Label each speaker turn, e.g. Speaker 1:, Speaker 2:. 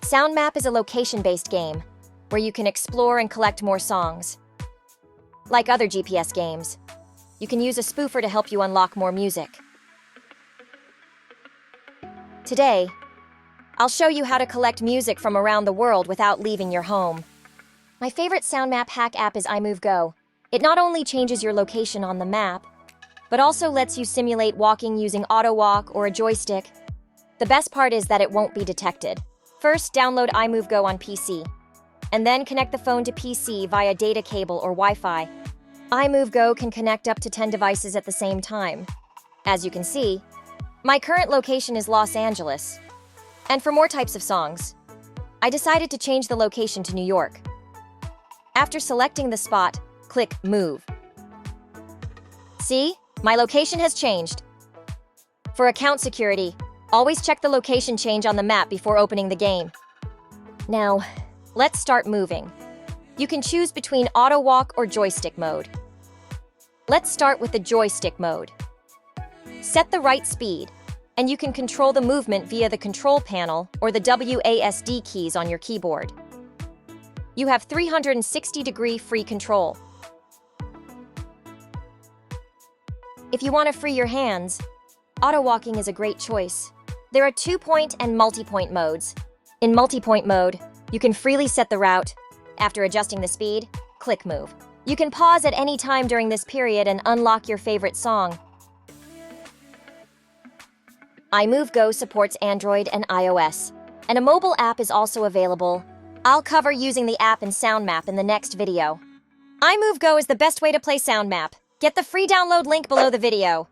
Speaker 1: SoundMap is a location-based game where you can explore and collect more songs. Like other GPS games, you can use a spoofer to help you unlock more music. Today, I'll show you how to collect music from around the world without leaving your home. My favorite SoundMap Hack app is iMoveGo. It not only changes your location on the map, but also lets you simulate walking using auto walk or a joystick. The best part is that it won't be detected. First, download iMoveGo on PC, and then connect the phone to PC via data cable or Wi-Fi. iMoveGo can connect up to 10 devices at the same time. As you can see, my current location is Los Angeles. And for more types of songs, I decided to change the location to New York. After selecting the spot, click Move. See? My location has changed. For account security, always check the location change on the map before opening the game. Now, let's start moving. You can choose between auto walk or joystick mode. Let's start with the joystick mode. Set the right speed, and you can control the movement via the control panel or the WASD keys on your keyboard. You have 360-degree free control. If you want to free your hands, auto-walking is a great choice. There are 2-point and multi-point modes. In multi-point mode, you can freely set the route. After adjusting the speed, click Move. You can pause at any time during this period and unlock your favorite song. iMoveGo supports Android and iOS, and a mobile app is also available. I'll cover using the app and SoundMap in the next video. iMoveGo is the best way to play SoundMap. Get the free download link below the video.